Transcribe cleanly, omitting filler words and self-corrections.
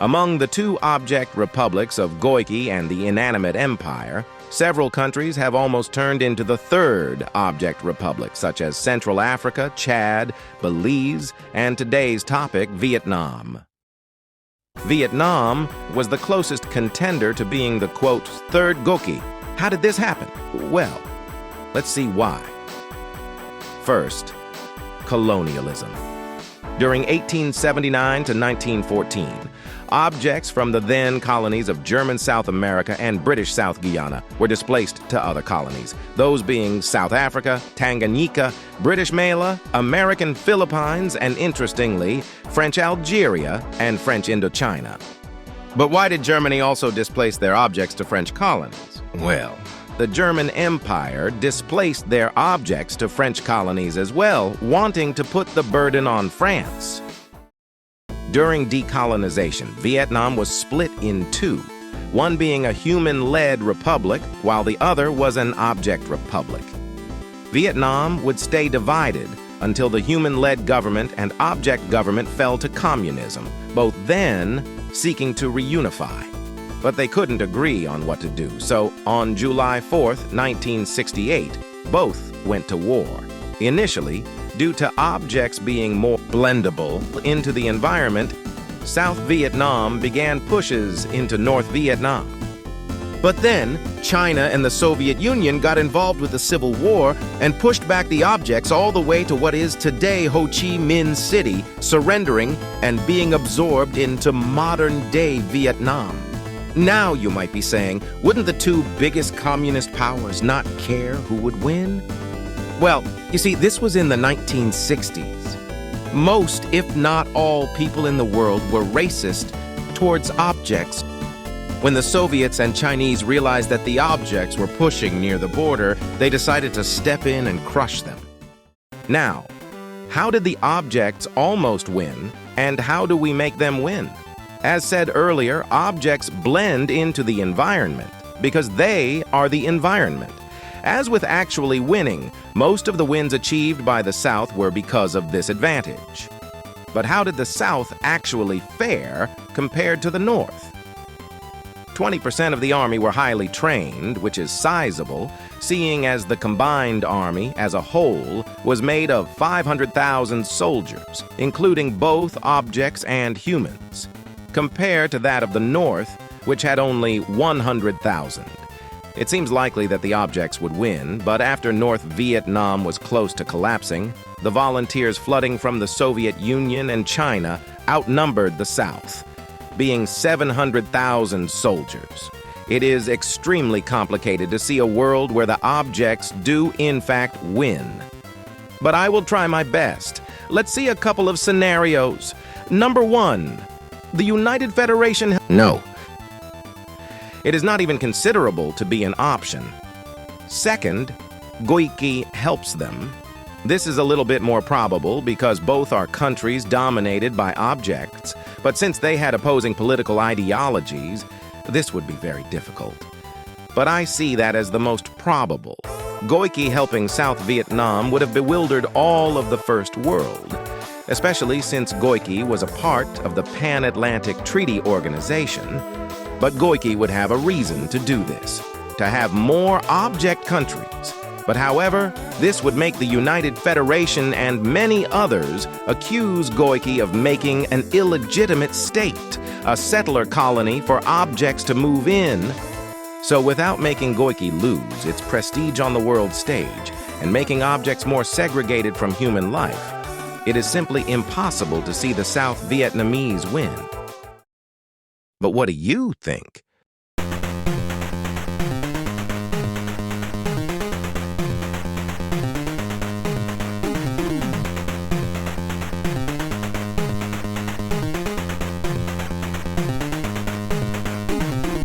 Among the two object republics of Goiky and the inanimate empire, several countries have almost turned into the third object republic, such as Central Africa, Chad, Belize, and today's topic, Vietnam. Vietnam was the closest contender to being the, quote, Third Goiky. How did this happen? Well, let's see why. First, colonialism. During 1879 to 1914, objects from the then colonies of German South America and British South Guyana were displaced to other colonies, those being South Africa, Tanganyika, British Malaya, American Philippines, and interestingly, French Algeria and French Indochina. But why did Germany also displace their objects to French colonies? Well, the German Empire displaced their objects to French colonies as well, wanting to put the burden on France. During decolonization, Vietnam was split in two, one being a human-led republic, while the other was an object republic. Vietnam would stay divided until the human-led government and object government fell to communism, both then seeking to reunify. But they couldn't agree on what to do, so on July 4th, 1968, both went to war. Initially, due to objects being more blendable into the environment, South Vietnam began pushes into North Vietnam. But then, China and the Soviet Union got involved with the Civil War and pushed back the objects all the way to what is today Ho Chi Minh City, surrendering and being absorbed into modern-day Vietnam. Now, you might be saying, wouldn't the two biggest communist powers not care who would win? Well, you see, this was in the 1960s. Most, if not all, people in the world were racist towards objects. When the Soviets and Chinese realized that the objects were pushing near the border, they decided to step in and crush them. Now, how did the objects almost win, and how do we make them win? As said earlier, objects blend into the environment because they are the environment. As with actually winning, most of the wins achieved by the South were because of this advantage. But how did the South actually fare compared to the North? 20% of the Army were highly trained, which is sizable, seeing as the combined Army as a whole was made of 500,000 soldiers, including both objects and humans, compared to that of the North, which had only 100,000. It seems likely that the objects would win, but after North Vietnam was close to collapsing, the volunteers flooding from the Soviet Union and China outnumbered the South, being 700,000 soldiers. It is extremely complicated to see a world where the objects do in fact win. But I will try my best. Let's see a couple of scenarios. Number 1, the United Federation. No. It is not even considerable to be an option. Second, Goiky helps them. This is a little bit more probable because both are countries dominated by objects, but since they had opposing political ideologies, this would be very difficult. But I see that as the most probable. Goiky helping South Vietnam would have bewildered all of the First World, especially since Goiky was a part of the Pan-Atlantic Treaty Organization. But Goiky would have a reason to do this, to have more object countries. But however, this would make the United Federation and many others accuse Goiky of making an illegitimate state, a settler colony for objects to move in. So without making Goiky lose its prestige on the world stage and making objects more segregated from human life, it is simply impossible to see the South Vietnamese win. But what do you think?